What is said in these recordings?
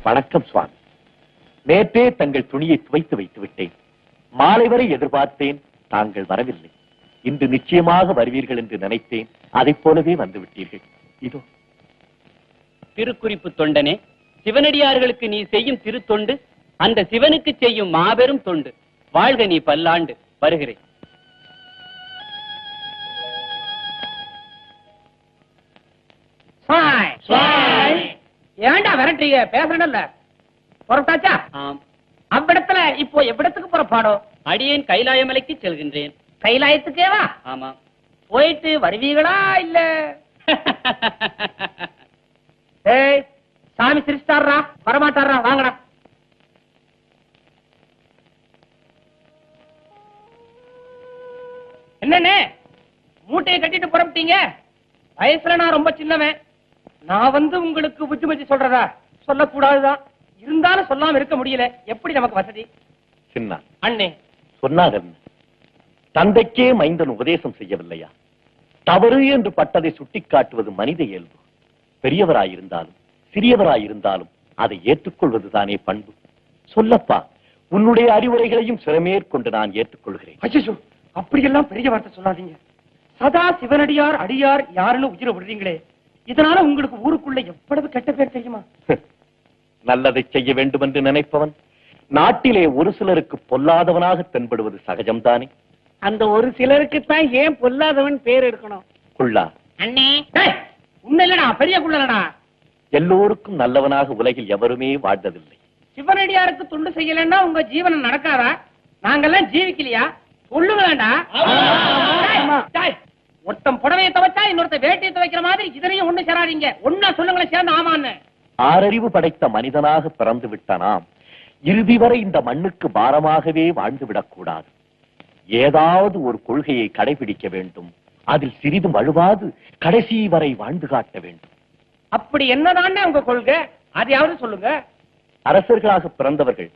வணக்கம் சுவாமி. நேற்றே தங்கள் துணியை துவைத்து வைத்து விட்டேன். மாலை வரை எதிர்பார்த்தேன், தாங்கள் வரவில்லை. இன்று நிச்சயமாக வருவீர்கள் என்று நினைத்தேன். அதைப் போலவே வந்துவிட்டீர்கள். இதோ. திருக்குறிப்பு தொண்டனே, சிவனடியார்களுக்கு நீ செய்யும் திருத்தொண்டு அந்த சிவனுக்கு செய்யும் மாபெரும் தொண்டு. வாழ்க நீ பல்லாண்டு. வருகிறேன். ஏண்டா விரட்டீங்க? பேசுறேன்ல, புறப்பட்டாச்சா? அவ்விடத்துல இப்போ எவ்விடத்துக்கு புறப்பாடோ? அடியேன் கைலாயமலைக்கு செல்கின்றேன். கைலாயத்துக்கேவா? ஆமா. போயிட்டு வருவீங்களா இல்ல? ஏய், சாமி சிரிச்சிட்டாரா? வரமாட்டாரா? வாங்கடா. என்னன்னு மூட்டையை கட்டிட்டு புறப்பட்டீங்க? வயசுல நான் ரொம்ப சின்னவன். நான் வந்து உங்களுக்கு புத்திமதி சொல்றதா? சொல்லக்கூடாதுதான். இருந்தாலும் சொல்லாம இருக்க முடியல. எப்படி நமக்கு வசதி? சின்ன அண்ணே சொன்னார். தந்தைக்கே மைந்தன் உபதேசம் செய்யவில்லையா? தவறு என்று பட்டதை சுட்டிக்காட்டுவது மனித இயல்பு. பெரியவராயிருந்தாலும் சிறியவராயிருந்தாலும் அதை ஏற்றுக்கொள்வதுதானே பண்பு. சொல்லப்பா, உன்னுடைய அறிவுரைகளையும் சிறமேற்கொண்டு நான் ஏற்றுக்கொள்கிறேன். அச்சோ, அப்படியெல்லாம் பெரிய வார்த்தை சொல்லாதீங்க. சதா சிவனடியார் அடியார் யாருன்னு உயிரை விடுறீங்களே, இதனால உங்களுக்கு ஊருக்குள்ள எவ்வளவு கெட்ட பேர் தெரியுமா? நல்லதை செய்ய வேண்டும் என்று நினைப்பவன் நாட்டிலே ஒரு சிலருக்கு பொல்லாதவனாக தென்படுவது சகஜம்தானே. அந்த ஒரு சிலருக்குத்தான் ஏன் பொல்லாதவன் பேர் எடுக்கணும்? குள்ளா அண்ணே, உன்னல்லடா, பெரிய குள்ளடா. எல்லோருக்கும் நல்லவனாக உலகில் எவருமே வாழ்ந்ததில்லை. சிவனடியாருக்கு துண்டு செய்யலன்னா உங்க ஜீவனம் நடக்காதா? நாங்கெல்லாம் ஜீவிக்கலையா? சொல்லுங்களா? ஒருத்தம் புடவையை துவைச்சா இன்னொருத்த வேட்டையை துவைக்கிற மாதிரி இதனையும் ஒண்ணு சேராதீங்க. ஒன்னா சொல்லுங்களேன் சேர்ந்து. ஆமான்னு ஆறறிவு படைத்த மனிதனாக பிறந்து விட்ட நாம் இறுதி வரை இந்த மண்ணுக்கு பாரமாகவே வாழ்ந்து விடக்கூடாது. ஏதாவது ஒரு கொள்கையை கடைபிடிக்க வேண்டும். அதில் சிறிதும் வலுவாது கடைசி வரை வாழ்ந்து காட்ட வேண்டும். அப்படி என்னதானே உங்க கொள்கை? அதையாவது சொல்லுங்க. அரசர்களாக பிறந்தவர்கள்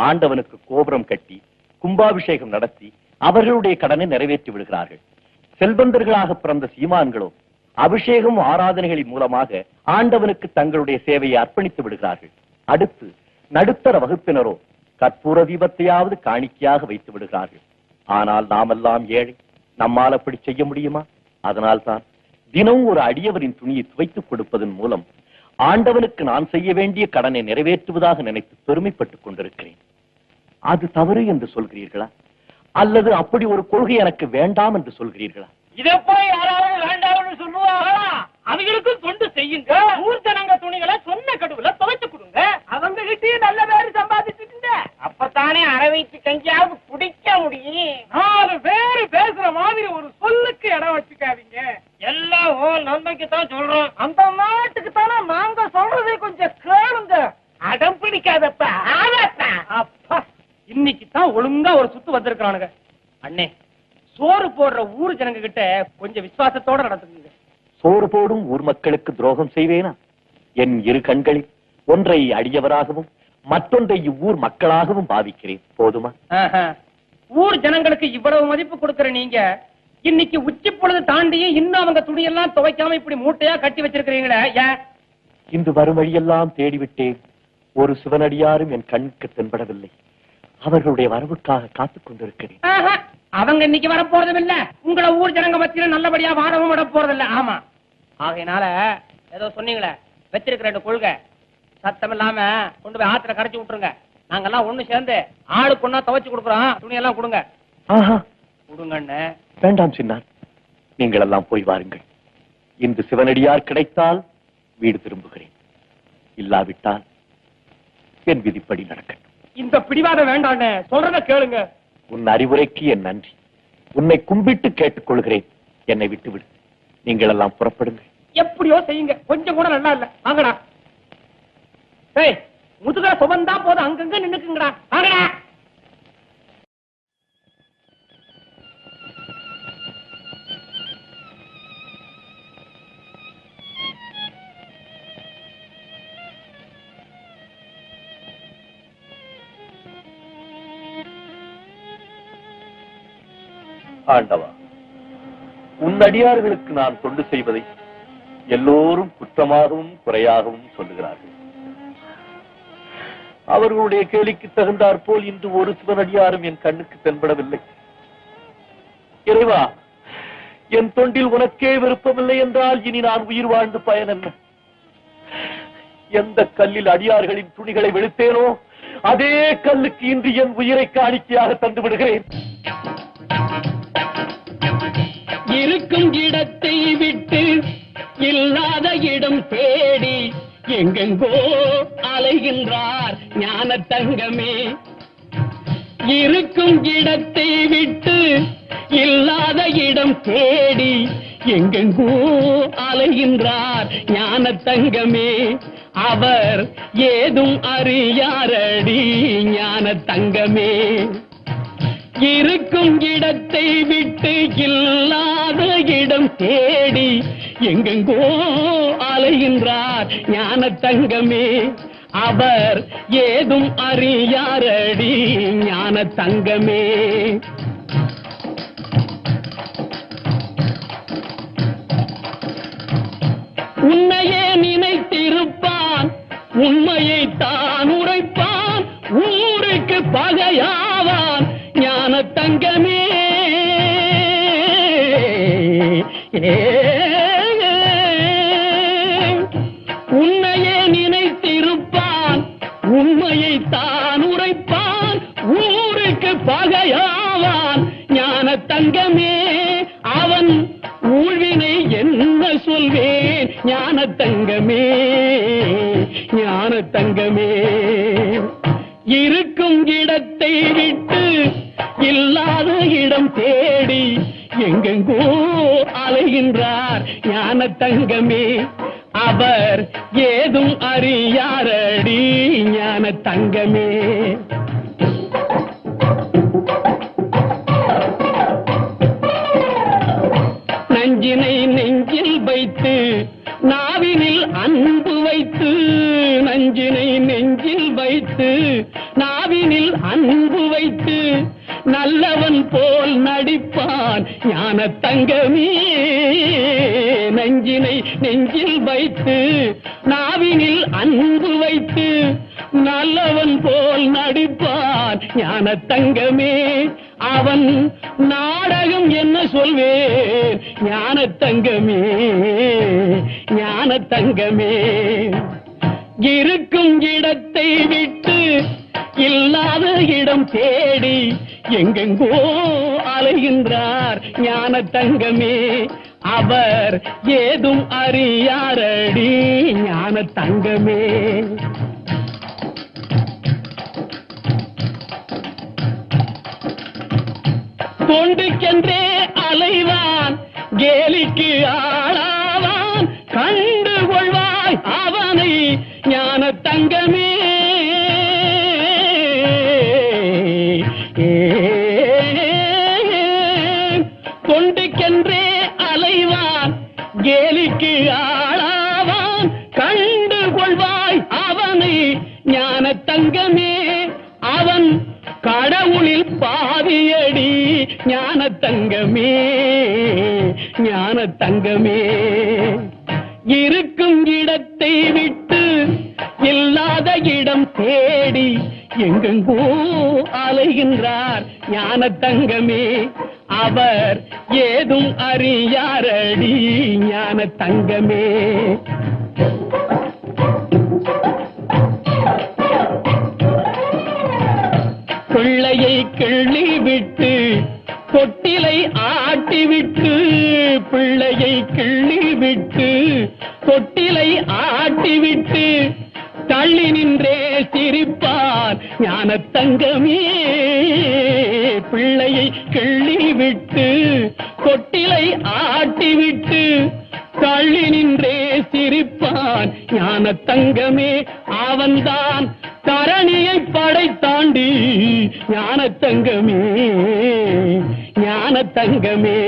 ஆண்டவனுக்கு கோபுரம் கட்டி கும்பாபிஷேகம் நடத்தி அவர்களுடைய கடனை நிறைவேற்றி விடுகிறார்கள். செல்வந்தர்களாக பிறந்த சீமான்களோ அபிஷேகம் ஆராதனைகளின் மூலமாக ஆண்டவனுக்கு தங்களுடைய சேவையை அர்ப்பணித்து விடுகிறார்கள். அடுத்து நடுத்தர வகுப்பினரோ கற்பூர தீபத்தையாவது காணிக்கையாக வைத்து விடுகிறார்கள். ஆனால் நாமெல்லாம் ஏழை. நம்மால் அப்படி செய்ய முடியுமா? அதனால்தான் தினம் ஒரு அடியவரின் துணியை துவைத்துக் கொடுப்பதன் மூலம் ஆண்டவனுக்கு நான் செய்ய வேண்டிய கடனை நிறைவேற்றுவதாக நினைத்து பெருமைப்பட்டுக் கொண்டிருக்கிறேன். அது தவறு என்று சொல்கிறீர்களா? அல்லது அப்படி ஒரு கொள்கை எனக்கு வேண்டாம் என்று சொல்கிறீர்களா? இதை போய் யாராவது வேண்டாம்னு சொல்லுவாங்களா? அவங்களுக்கும் தொண்டு செய்யுங்க. ஊர்ஜனங்க துணிகளை சொன்ன கடுவுல துவைச்சு கொடுங்க. அவங்க கிட்டயும் நல்ல பேரு சம்பாதிச்சுட்டு அப்பத்தானே அரை வயிற்று கஞ்சியாவது குடிக்க முடியும். 4 பேரு பேசுற மாதிரி ஒரு சொல்லுக்கு இடம் வச்சுக்காதீங்க. எல்லாம் நன்மைக்கு தான் சொல்றோம். அந்த நாட்டுக்கு தானே நாங்க சொல்றதை கொஞ்சம் கேளுங்க. அடம் பிடிக்காதப்ப. அப்பா, இன்னைக்கு தான் ஒழுங்கா ஒரு சுத்து வந்திருக்கானுங்க. அண்ணே, சோறு போடுற ஊர் ஜனங்க கிட்ட கொஞ்சம் விசுவாசத்தோட நடந்துக்குங்க. சோறு போடும் ஊர் மக்களுக்கு துரோகம் செய்வேனா? என் இரு கண்களில் ஒன்றை அடியவராகவும் மற்றொன்றை இவ்வூர் மக்களாகவும் பாவிக்கிறேன். போதுமா? ஊர் ஜனங்களுக்கு இவ்வளவு மதிப்பு கொடுக்கிற நீங்க இன்னைக்கு உச்சி பொழுது தாண்டி இன்னும் அவங்க துணியெல்லாம் துவைக்காம இப்படி மூட்டையா கட்டி வச்சிருக்கிறீங்களே, ஏன்? இன்று வரும் வழியெல்லாம் தேடிவிட்டேன். ஒரு சிவனடியாரும் என் கண்ணுக்கு தென்படவில்லை. அவர்களுடைய வரவுக்காக காத்துக் கொண்டிருக்கிறேன். அவங்க இன்னைக்கு வர போறதும் இல்ல. உங்களை ஊர் ஜனங்க மத்தியில நல்லபடியா வாழவும் விட போறதில்ல. ஆமா, ஆகையினால ஏதோ சொன்னீங்களே வச்சிருக்கிற 2 கொள்கை சத்தம் இல்லாம கொண்டு போய் ஆத்துல கரைச்சு விட்டுருங்க. நாங்கெல்லாம் ஒண்ணு சேர்ந்து ஆளுக்கு ஒண்ணா துவைச்சு கொடுக்குறோம். துணியெல்லாம் கொடுங்க. கொடுங்கன்னு. வேண்டாம் சின்னார், நீங்கள் எல்லாம் போய் வாருங்கள். இன்று சிவனடியார் கிடைத்தால் வீடு திரும்புகிறேன். இல்லாவிட்டால் என் விதிப்படி நடக்கட்டும். இந்த பிடிவாதம் வேண்டாம். சொல்றத கேளுங்க. உன் அறிவுரைக்கு என் நன்றி. உன்னை கும்பிட்டு கேட்டுக்கொள்கிறேன். என்னை விட்டுவிடு. நீங்கள் எல்லாம் புறப்படுங்கள். எப்படியோ செய்யுங்க. கொஞ்சம் கூட நல்லா இல்ல. வாங்கடா. முதுகா சுமந்தா போதும், அங்கங்க நின்னுக்குங்கடா. வாங்கடா. ஆண்டவா, உன் அடியார்களுக்கு நான் தொண்டு செய்வதை எல்லோரும் குற்றமாகவும் குறையாகவும் சொல்லுகிறார்கள். அவர்களுடைய கேலிக்கு தகுந்தாற் போல் இன்று ஒரு சிவனடியாரும் என் கண்ணுக்கு தென்படவில்லை. இறைவா, என் தொண்டில் உனக்கே விருப்பமில்லை என்றால் இனி நான் உயிர் வாழ்ந்து பயன் என்ன? எந்த கல்லில் அடியார்களின் துணிகளை வெளுத்தேனோ அதே கல்லுக்கு இன்று என் உயிரை காணிக்கையாக தந்து விடுகிறேன். இருக்கும் இடத்தை விட்டு இல்லாத இடம் தேடி எங்கெங்கோ அலைகின்றார் ஞான தங்கமே. இருக்கும் இடத்தை விட்டு இல்லாத இடம் தேடி எங்கெங்கோ அலைகின்றார் ஞான தங்கமே. அவர் ஏதும் அறியாரடி ஞான தங்கமே. இருக்கும் இடத்தை விட்டு இல்லாத இடம் தேடி எங்கெங்கோ அலைகின்றார் ஞான தங்கமே. அவர் ஏதும் அறியாரடி ஞான தங்கமே. உன்னையே நினைத்திருப்பான், உண்மையை தான் உரைப்பான், ஊருக்கு பகையாவான் ஞான தங்கமே. உன்னையே நினைத்திருப்பான், உண்மையை தான் உரைப்பான், ஊருக்கு பகையாவான் ஞான தங்கமே. அவன் ஊழ்வினை என்ன சொல்வேன் ஞான தங்கமே, ஞான தங்கமே. இருக்கும் இடத்தை விட்டு இல்லாத இடம் தேடி எங்கெங்கோ அலைகின்றார் ஞான தங்கமே. அவர் ஏதும் அறியாரடி ஞான தங்கமே. நஞ்சினை நெஞ்சில் வைத்து நாவினில் அன்பு வைத்து, நஞ்சினை நெஞ்சில் வைத்து நாவினில் அன்பு வைத்து நல்லவன் போல் நடிப்பான் ஞான தங்கமே. நஞ்சினை நெஞ்சில் வைத்து நாவினில் அன்பு வைத்து நல்லவன் போல் நடிப்பான் ஞான தங்கமே. அவன் நாடகம் என்ன சொல்வேன் ஞான தங்கமே, ஞான தங்கமே. இருக்கும் இடத்தை விட்டு இல்லாத இடம் தேடி எங்கெங்கோ அலைகின்றார் ஞான தங்கமே. அவர் ஏதும் அறியாரடி ஞான தங்கமே. தொண்டுக்கென்றே அலைவான், கேலிக்கு ஆளாவான், கண்டு கொள்வாய் அவனை ஞான தங்கமே. தொண்டுக்கென்றே அலைவான், கேலிக்கு ஆளாவான், கண்டு கொள்வாய் அவனை ஞான தங்கமே. அவன் கடவுளில் பாதியடி ஞான தங்கமே, ஞான தங்கமே. இருக்கும் இடத்தை விட்டு இல்லாத இடம் தேடி எங்கெங்கோ அலைகின்றார் ஞான தங்கமே. அவர் ஏதும் அறியாரடி ஞான தங்கமே. பிள்ளையை கிள்ளி விட்டு தொட்டிலை ஆட்டிவிட்டு, பிள்ளையை கிள்ளி விட்டு தொட்டிலை ஆட்டிவிட்டு தள்ளி நின்றே சிரிப்பான் ஞான தங்கமே. பிள்ளையை கிள்ளி விட்டு தொட்டிலை ஆட்டிவிட்டு தள்ளி நின்றே சிரிப்பான் ஞான தங்கமே. அவன்தான் தரணியை படைத்தாண்டி ஞான தங்கமே, ஞான தங்கமே.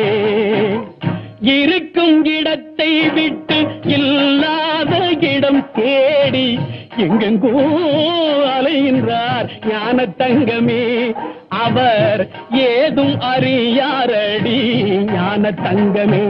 இருக்கும் இடத்தை விட்டு இல்லாத இடம் தேடி எங்கெங்கோ அலைகின்றார் ஞான தங்கமே. அவர் ஏதும் அறியாரடி ஞான தங்கமே.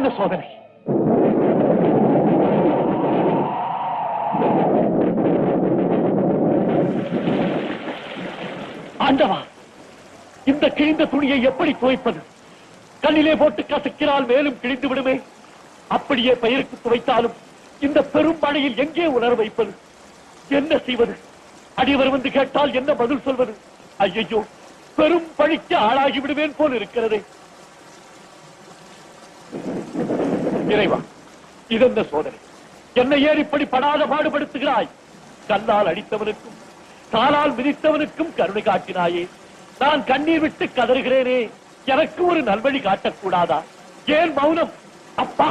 என்ன சோதனை? ஆண்டவா, இந்த கிழிந்த துணியை எப்படி துவைப்பது? கல்லிலே போட்டு கசக்கினால் மேலும் கிழிந்து விடுமே. அப்படியே பெயருக்கு துவைத்தாலும் இந்த பெரும் மழையில் எங்கே உணர வைப்பது? என்ன செய்வது? அடியவர் வந்து கேட்டால் என்ன பதில் சொல்வது? ஐயோ, பெரும் பழிக்கு ஆளாகி விடுவேன் போல் இருக்கிறதே. இறைவா, இதென்ன சோதனை? என்னை ஏன் இப்படி படாத பாடுபடுத்துகிறாய்? கல்லால் அடித்தவனுக்கும் காலால் மிதித்தவனுக்கும் கருணை காட்டினாயே. நான் கண்ணீர் விட்டு கதறுகிறேனே, எனக்கு ஒரு நல்வழி காட்டக்கூடாதா? ஏன் மௌனம்? அப்பா,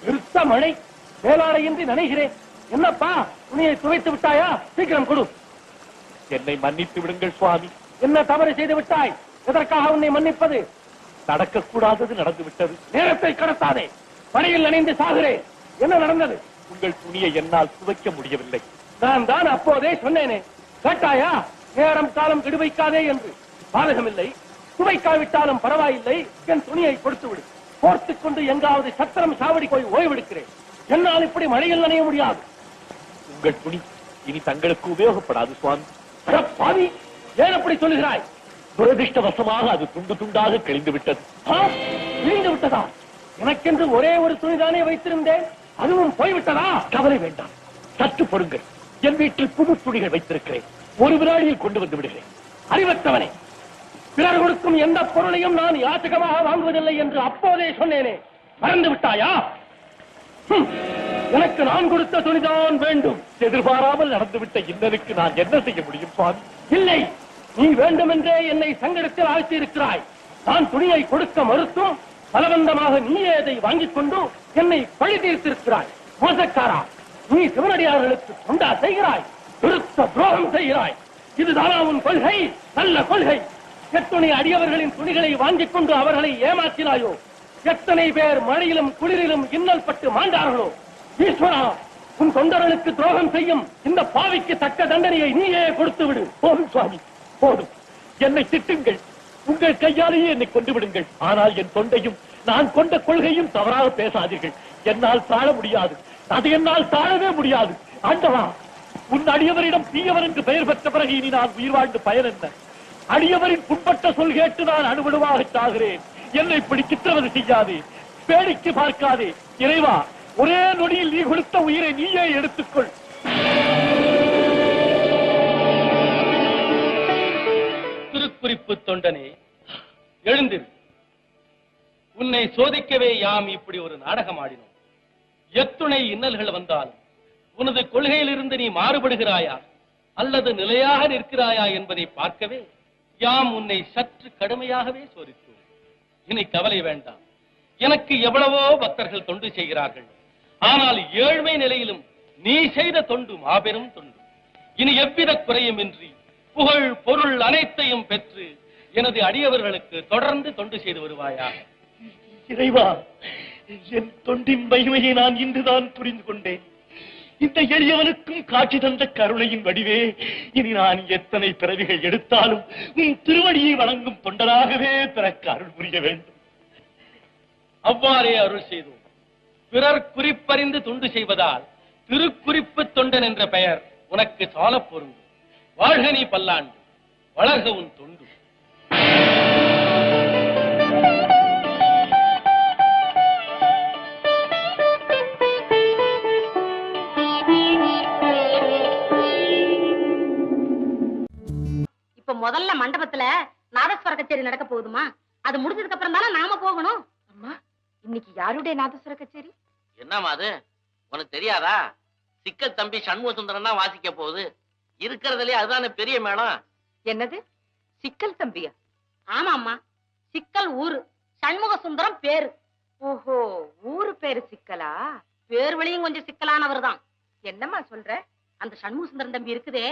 நிறுத்த மழை, வேளாடையின்றி நனைகிறேன். என்னப்பா, துணியை துவைத்து விட்டாயா? சீக்கிரம் கொடு. என்னை மன்னித்து விடுங்கள் சுவாமி. என்ன தவறு செய்து விட்டாய்? எதற்காக உன்னை மன்னிப்பது? நடக்கக்கூடாதது நடந்து விட்டது. நேரத்தை கடத்தாதே, மழையில் நனைந்து சாகிறேன். என்ன நடந்தது? உங்கள் துணியை என்னால் துவைக்க முடியவில்லை. நான் தான் அப்போதே சொன்னேனே, கேட்டாயா? நேரம் காலம் கெடுவைக்காதே என்று. பாதகமில்லை, துவைக்காவிட்டாலும் பரவாயில்லை, என் துணியை கொடுத்து விடு. போர்த்துக் கொண்டு எங்காவது சத்திரம் சாவடி போய் ஓய்வெடுக்கிறேன். என்னால் இப்படி மழையில் நனைய முடியாது. உங்கள் துணி இனி தங்களுக்கு உபயோகப்படாது சுவாமி. பாவி, ஏன் அப்படி சொல்லுகிறாய்? துரதிருஷ்டவசமாக அது துண்டு துண்டாக கிழிந்து விட்டது. கிழிந்து விட்டதா? எனக்கென்று ஒரே ஒரு துணிதானே வைத்திருந்தேன், அதுவும் போய்விட்டதா? கவலை வேண்டாம், சற்று பொறுங்கள். என் வீட்டில் புது துணிகள் வைத்திருக்கிறேன், ஒரு வினாடியில் கொண்டு வந்து விடுகிறேன். அறிவற்றவனே, பிறர் கொடுக்கும் எந்த பொருளையும் நான் யாச்சகமாக வாங்குவதில்லை என்று அப்போதே சொன்னேனே, மறந்து விட்டாயா? எனக்கு நான் கொடுத்த துணிதான் வேண்டும். எதிர்பாராமல் நடந்துவிட்ட இன்னலுக்கு நான் என்ன செய்ய முடியும் சுவாமி? இல்லை, நீ வேண்டுமென்றே என்னை சங்கடத்தில் ஆழ்த்தி இருக்கிறாய். நான் துணியை கொடுக்க மறுத்தும் பலவந்தமாக நீயே அதை வாங்கிக் கொண்டு என்னை பழி தீர்த்திருக்கிறாய். மோசக்காரா, நீ சிவனடியார்களுக்கு தொண்டா செய்கிறாய், விருத்த துரோகம் செய்கிறாய். இதுதானா உன் கொள்கை? நல்ல கொள்கை. எத்தனை அடியவர்களின் துணிகளை வாங்கிக் கொண்டு அவர்களை ஏமாற்றினாயோ? எத்தனை பேர் மழையிலும் குளிரிலும் இன்னல் பட்டு மாண்டார்களோ? ஈஸ்வரா, உன் தொண்டர்களுக்கு துரோகம் செய்யும் இந்த பாவிக்கு தக்க தண்டனையை நீயே கொடுத்து விடு. போதும் சுவாமி, போதும். என்னை திட்டுங்கள், உங்கள் கையாலேயே என்னை கொண்டு விடுங்கள். ஆனால் என் தொண்டையும் நான் கொண்ட கொள்கையும் தவறாக பேசாதீர்கள். என்னால் தாழ முடியாது, அது என்னால் தாழவே முடியாது. ஆண்டவா, உன் அடியவரிடம் தீயவர் என்று பெயர் பெற்ற பிறகு இனி நான் உயிர் வாழ்ந்து பயன் என்ன? அடியவரின் புண்பட்ட சொல் கேட்டு நான் அணுவணுவாக சாகிறேன். என்னை இப்படி சித்திரவதை செய்யாதே, வேடிக்கை பார்க்காதே. இறைவா, ஒரே நொடியில் நீ கொடுத்த உயிரை நீயே எடுத்துக்கொள். திருக்குறிப்பு தொண்டனே, எழுந்திரு. உன்னை சோதிக்கவே யாம் இப்படி ஒரு நாடகம் ஆடினோம். எத்துணை இன்னல்கள் வந்தாலும் உனது கொள்கையிலிருந்து நீ மாறுபடுகிறாயா அல்லது நிலையாக நிற்கிறாயா என்பதை பார்க்கவே யாம் உன்னை சற்று கடுமையாகவே சோதித்தோம். இனி கவலை வேண்டாம். எனக்கு எவ்வளவோ பக்தர்கள் தொண்டு செய்கிறார்கள். ஆனால் ஏழ்மை நிலையிலும் நீ செய்த தொண்டு மாபெரும் தொண்டு. இனி எவ்வித குறையுமின்றி புகழ் பொருள் அனைத்தையும் பெற்று எனது அடியவர்களுக்கு தொடர்ந்து தொண்டு செய்து வருவாயா? இறைவா, என் தொண்டின் மகிமையை நான் இன்றுதான் புரிந்து கொண்டேன். இந்த எளியவனுக்கும் காட்சி தந்த கருணையின் வடிவே, இனி நான் எத்தனை பிறவிகள் எடுத்தாலும் உன் திருவடியை வணங்கும் தொண்டராகவே பிறக்க அருள் புரிய வேண்டும். அவ்வாறே அருள் செய்தோம். பிறர் குறிப்பறிந்து தொண்டு செய்வதால் திருக்குறிப்பு தொண்டன் என்ற பெயர் உனக்கு சால பொருந்தும். வாழ்க நீ பல்லாண்டு, வளர்க உன் தொண்டு. இப்ப முதல்ல மண்டபத்துல நாதஸ்வர கச்சேரி நடக்க போகுதுமா, அது முடிஞ்சதுக்கு அப்புறம் தானே நாம போகணும். அம்மா, இன்னைக்கு யாருடைய நாதஸ்வர கச்சேரி? என்னமா அது உனக்கு தெரியாதா? சிக்கல் தம்பி சண்முக சுந்தரம் தான் வாசிக்க போகுது. இருக்கிறதுலயே அதுதானே பெரிய மேளம். என்னது, சிக்கல் தம்பியா? ஆமா அம்மா, சிக்கல் ஊரு, சண்முக சுந்தரம் பேரு. ஓஹோ, ஊரு பேரு சிக்கலா? பேர் வழியும் கொஞ்சம் சிக்கலானவர் தான். என்னம்மா சொல்ற? அந்த சண்முக சுந்தரம் தம்பி இருக்குதே,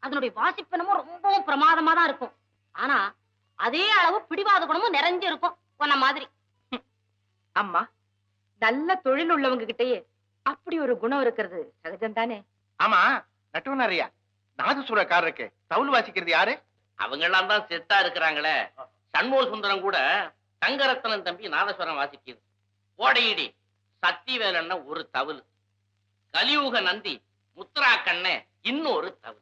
அதனுடைய வாசிப்பனமும் ரொம்பவும் பிரமாதமா தான் இருக்கும். ஆனா அதே அளவு பிடிவாத குணமும் நிறைஞ்சு இருக்கும் உன்ன மாதிரி. அம்மா, நல்ல தொழில் உள்ளவங்க கிட்டயே அப்படி ஒரு குணம் இருக்கிறது சகஜம் தானே? ஆமா, நட்டுவனாரியா, நாதசுரக்காரருக்கு தவுல் வாசிக்கிறது யாரு? அவங்க எல்லாம் தான் செட்டா இருக்கிறாங்களே. சண்முக சுந்தரம் கூட தங்கரத்னன் தம்பி நாதஸ்வரம் வாசிக்குது. ஓடையிடி சத்திவேலண்ண ஒரு தவுல், கலியுக நந்தி முத்துராக்கண்ண இன்னொரு தவுல்.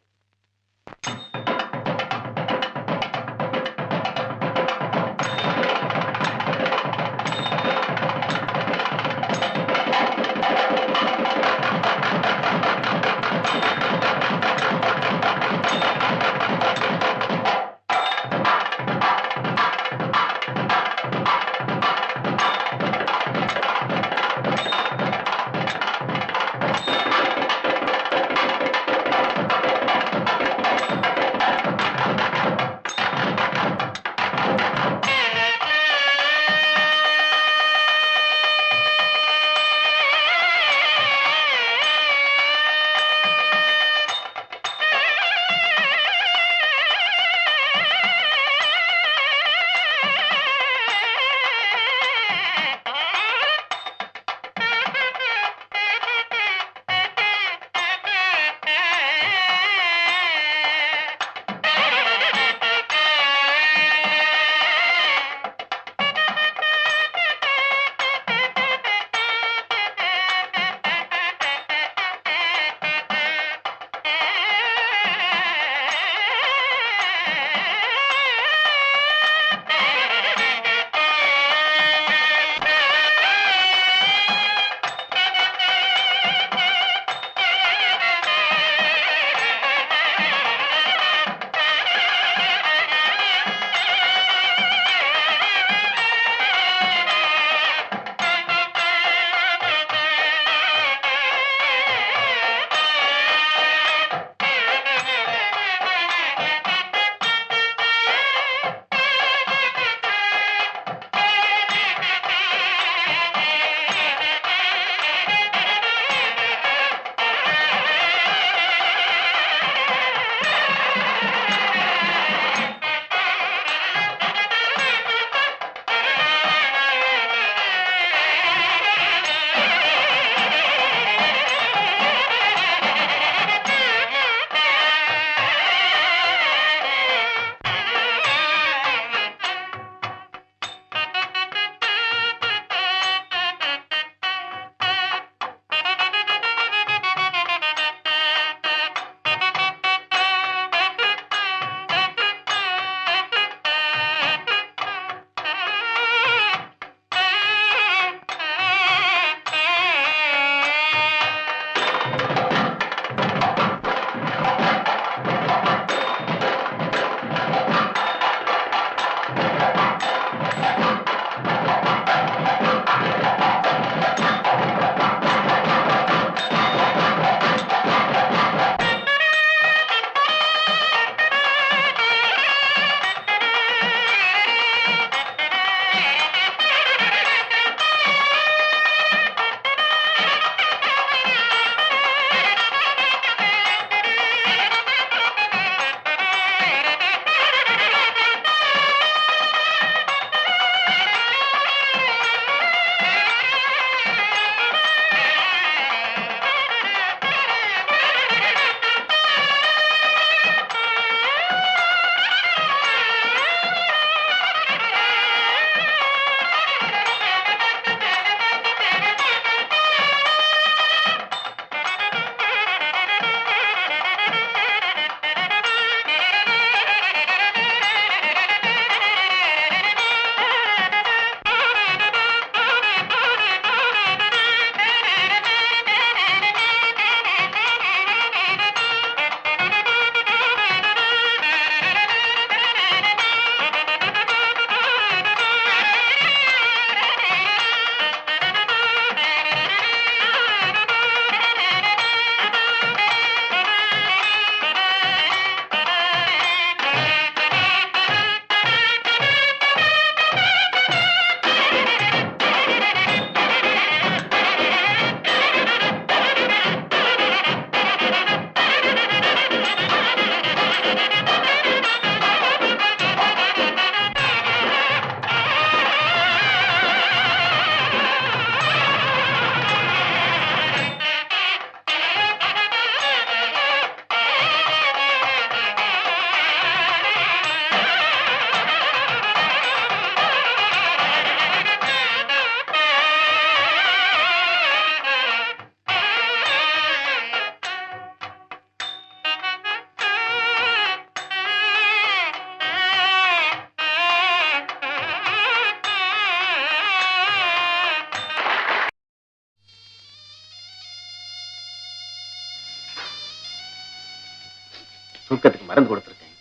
தூக்கத்துக்கு மருந்து கொடுத்துருக்கேன்.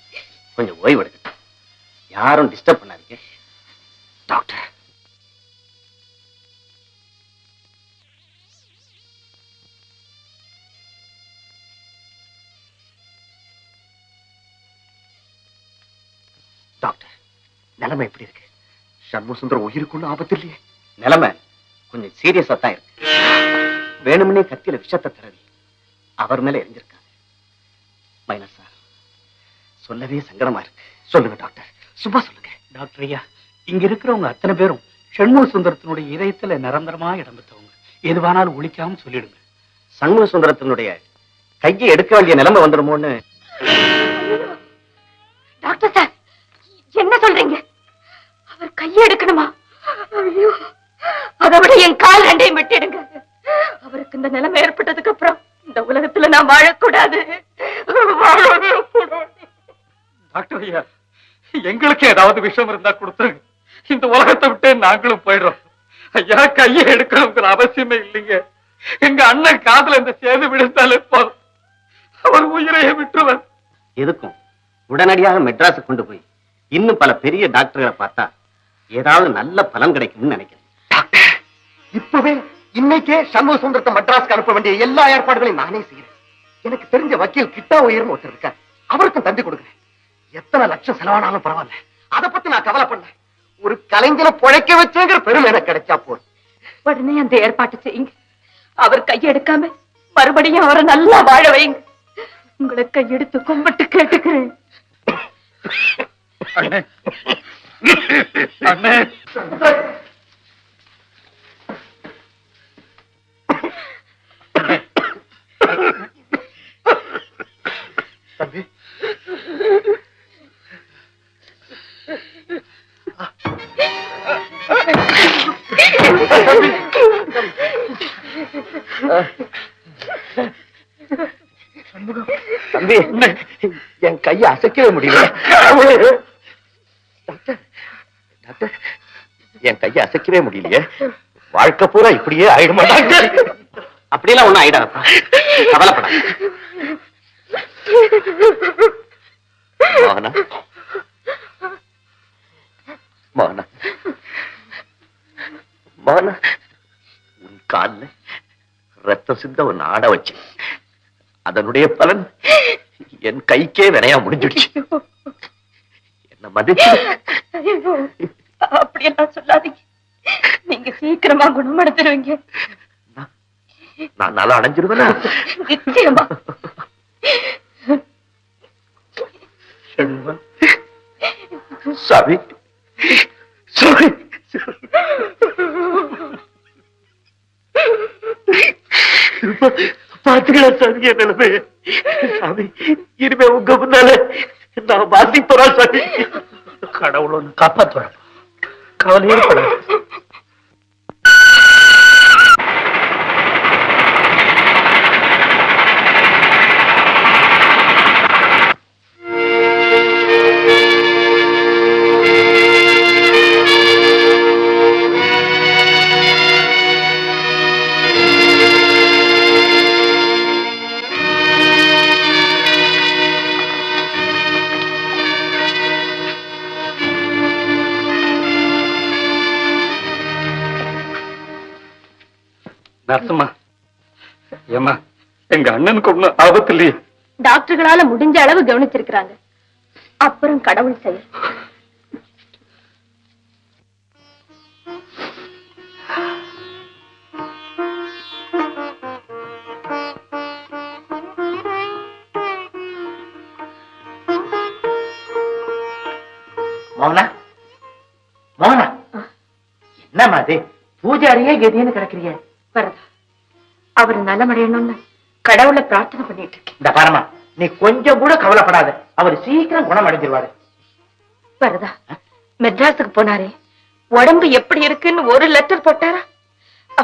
கொஞ்சம் ஓய்வு எடுக்கட்டும். யாரும் டிஸ்டர்ப் பண்ணாதீங்க. டாக்டர், டாக்டர், நிலைமை எப்படி இருக்கு? சண்முகசுந்தரம் உயிருக்குள்ள ஆபத்து இல்லையே? நிலைமை கொஞ்சம் சீரியஸா தான் இருக்கு. வேணும்னே கத்தியில விஷத்தை தடவி அவர் மேல எரிஞ்சிருக்காங்க. மைனர் சார், சொல்லவே சங்கடமா இருக்கு. சொல்லுங்க டாக்டர், சும்மா சொல்லுங்க. டாக்டர் ஐயா, இங்க இருக்கிறவங்க அத்தனை பேரும் சண்முக சுந்தரத்தினுடைய இதயத்துல நிரந்தரமா இடம் பெற்றவங்க. எதுவானாலும் ஒழிக்காம சொல்லிடுங்க. சண்முக சுந்தரத்தினுடைய கையை எடுக்க வேண்டிய நிலைமை வந்துடுமோன்னு. டாக்டர் சார், என்ன சொல்றீங்க? அவர் கையை எடுக்கணுமா? ஐயோ, அதை விட என் கால் ரெண்டையும் விட்டுடுங்க. அவருக்கு இந்த நிலைமை ஏற்பட்டதுக்கு அப்புறம் இந்த உலகத்துல நான் வாழக்கூடாது. டாக்டர் ஐயா, எங்களுக்கு ஏதாவது விஷயம் இருந்தா கொடுத்துருங்க. இந்த உலகத்தை விட்டு நாங்களும் போயிடுறோம். ஐயா, கையை எடுக்கணுங்கிற அவசியமே இல்லைங்க. எங்க அண்ணன் காதுல இந்த சேது விழுந்தாலே போதும், அவர் உயிரையே விட்டுருவார். எதுக்கும் உடனடியாக மெட்ராஸுக்கு கொண்டு போய் இன்னும் பல பெரிய டாக்டர்களை பார்த்தா ஏதாவது நல்ல பலன் கிடைக்கும்னு நினைக்கிறேன். இப்பவே இன்னைக்கே சண்முக சுந்தரத்தை மெட்ராஸ்க்கு அனுப்ப வேண்டிய எல்லா ஏற்பாடுகளையும் நானே செய்யறேன். எனக்கு தெரிஞ்ச வக்கீல் கிட்டா உயர்னு ஒருத்தர் இருக்கார். அவருக்கும் தந்தி கொடுக்குறேன். எத்தனை லட்சம் செலவானாலும் பரவாயில்ல, அதை பத்தி நான் கவலைப்படல. ஒரு கலைஞனை பிழைக்க வச்சுங்கிற பெருமை எனக்கு கிடைச்சா போதும். உடனே அந்த ஏற்பாட்டு செய்யுங்க. அவர் கையெடுக்காம மறுபடியும் அவரை நல்லா வாழ வைங்க. உங்களை கையெடுத்து கும்பிட்டு கேட்டுக்கிறேன். அண்ணே, அண்ணே, தம்பி, தம்பி, என் கையை அசைக்கவே முடியல. டாக்டர், டாக்டர், என் கையை அசைக்கவே முடியலையே. வாழ்க்கை பூரா இப்படியே ஆயிடுமா டாக்டர்? அப்படியெல்லாம் ஒண்ணும் ஆயிடாதப்பா, கவலைப்படாத. மோகனா, மோகனா, மோகனா, உன் கால்ல ரத்தம் சிந்த ஒன்னு ஆட வச்சு அதனுடைய பலன் என் கைக்கே வினையா முடிஞ்சிடுச்சு. என்ன மதிச்சு. அப்படியெல்லாம் சொல்லாதீங்க. நீங்க சீக்கிரமா குணமடைஞ்சிருவீங்க. நான் நல்லா அடைஞ்சிருவேனா? நிச்சயமா. சாமி, சாமி, பாத்துக்கலாம் சாமி என் நிலைமைய. சாமி, இனிமே உங்க முன்னால நான் வாசிப்பறா சாமி. கடவுள் ஒன்று காப்பாற்றுவார், கவலை ஏற்படாது. நர்சம்மா, ஏம்மா, எங்க அண்ணனுக்கு ஒண்ணும் ஆபத்து இல்லையே? டாக்டர்களால முடிஞ்ச அளவு கவனிச்சிருக்கிறாங்க. அப்புறம் கடவுள் செயல். மோகனா, மோகனா, என்னம்மா அது? பூஜாரியே கதின்னு கிடக்குறீங்க. வரதா, அவர் நலமடையணும்னு கடவுளை பிரார்த்தனை பண்ணிட்டு இருக்கேன். இந்த பாரமா, நீ கொஞ்சம் கூட கவலைப்படாத. அவர் சீக்கிரம் குணம் அடைஞ்சிருவாரு. வரதா, மெட்ராஸுக்கு போனாரே, உடம்பு எப்படி இருக்குன்னு ஒரு லெட்டர் போட்டாரா?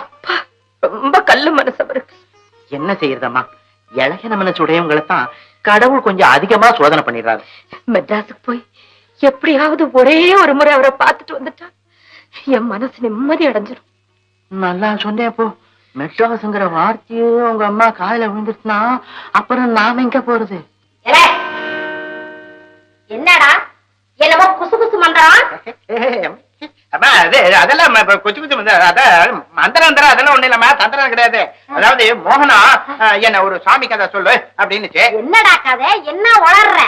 அப்பா, ரொம்ப கல்லு மனசு அவருக்கு. என்ன செய்யறதம்மா, இளைய மனசு உடையவங்களைத்தான் கடவுள் கொஞ்சம் அதிகமா சோதனை பண்ணிடுறாரு. மெட்ராஸுக்கு போய் எப்படியாவது ஒரே ஒரு முறை அவரை பார்த்துட்டு வந்துட்டா என் மனசு நிம்மதி அடைஞ்சிடும். நல்லா சொன்னேன். இப்போ மெட்ராஸ்ங்கிற வார்த்தையே உங்க அம்மா காலையில விழுந்துச்சுன்னா அப்புறம் நாம எங்க போறது? என்னடா என்னமோ குசு குசு மந்திரம்? அம்மா அதெல்லாம் கொச்சு கொச்சு அதான் மந்திரம் அதெல்லாம் ஒண்ணு இல்லம்மா, தந்திரம் கிடையாது. அதாவது மோகனா என்ன ஒரு சாமி கதை சொல்லு அப்படின்னுச்சு. என்னடா கதை? என்ன வளர்ற?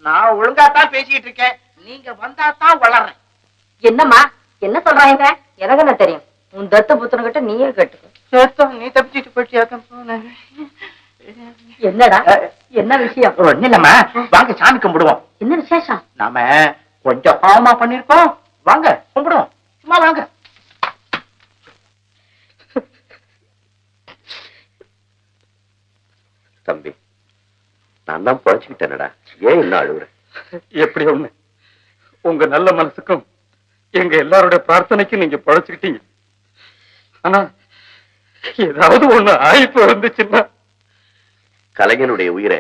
நான் ஒழுங்கா தான் பேசிக்கிட்டு இருக்கேன், நீங்க வந்தா தான் வளர்றேன். என்னம்மா என்ன சொல்றாங்க? எனக்கு என்ன தெரியும்? உன் தத்து புத்தன கிட்ட நீயே கேட்டு. நீ தப்பிச்சுட்டு போயிட்டியா? என்னடா என்ன விஷயம்? ஒண்ணு இல்லம்மா, வாங்க சாமி கும்பிடுவோம். என்ன விசேஷம்? நாம கொஞ்சம் பாவமா பண்ணிருக்கோம், வாங்க கும்பிடுவோம். சும்மா வாங்க. தம்பி, நான் தான் பழச்சுக்கிட்டேனடா, ஏன் என்ன அழுகுற? எப்படி ஒண்ணு, உங்க நல்ல மனசுக்கும் எங்க எல்லாருடைய பிரார்த்தனைக்கும் நீங்க பழச்சுக்கிட்டீங்க. ஆனா ஏதாவது ஒண்ணு ஆயிப்பு இருந்துச்சுன்னா கலைஞனுடைய உயிரை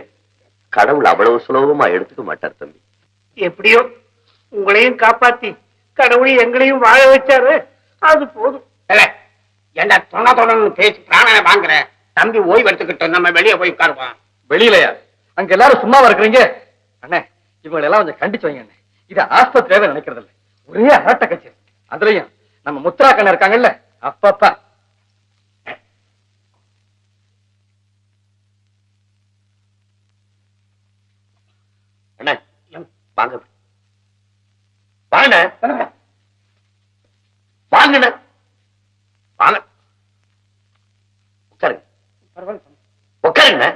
கடவுள் அவ்வளவு சுலபமா எடுத்துக்க மாட்டார் தம்பி. எப்படியோ உங்களையும் காப்பாத்தி கடவுளை எங்களையும் வாழ வச்சாரு, அது போதும். என்ன தொண பேசி பிராணனை வாங்குற? தம்பி ஓய்வு எடுத்துக்கிட்டோம், நம்ம வெளியே போய் உட்காருவோம். வெளியிலயா? அங்க எல்லாரும் சும்மாவா இருக்கிறீங்க? அண்ணே, இவங்களை எல்லாம் கொஞ்சம் கண்டிச்சு வைங்க அண்ணே. இது ஆஸ்பத்திரியாவே நினைக்கிறது இல்ல, ஒரே ஆட்ட கட்சி. அதுலயும் நம்ம முத்ரா கண்ண இருக்காங்கல்ல, அப்பப்பா. அண்ணே வாங்க வாங்க வாங்க வாங்க, உட்காருங்க உட்காருங்க.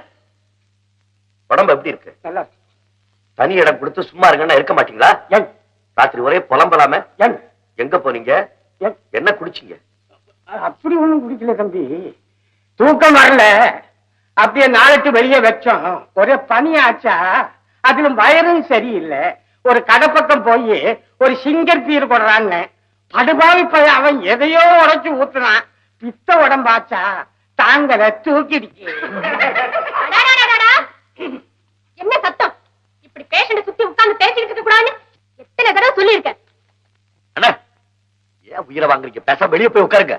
உடம்பு எப்படி இருக்கு? தனி இடம் கொடுத்து சும்மா இருங்கன்னா இருக்க மாட்டீங்களா? ராத்திரி ஒரே புலம்பலாம எங்க போனீங்க? என்ன குடிச்சீங்க? அப்படி ஒண்ணும் குடிக்கல தம்பி, தூக்கம் வரல, அப்படியே நாளைக்கு வெளியே வச்சோம். ஒரே பனியாச்சா, அதிலும் வயரும் சரியில்லை. ஒரு கடை பக்கம் போய் ஒரு சிங்கர் பீர் கொடுறான்னு படுபாவி போய் அவன் எதையோ உடைச்சு ஊத்துனான். பித்த உடம்பாச்சா தாங்கல, தூக்கிடுச்சு. என்ன சத்தம்? இப்படி பேஷண்ட சுத்தி உட்கார்ந்து பேசிக்கிட்டு இருக்க கூடாதுன்னு எத்தனை தடவை சொல்லியிருக்கேன். அண்ணா, ஏன் உயிரை வாங்குறீங்க? பேச வெளியே போய் உட்காருங்க.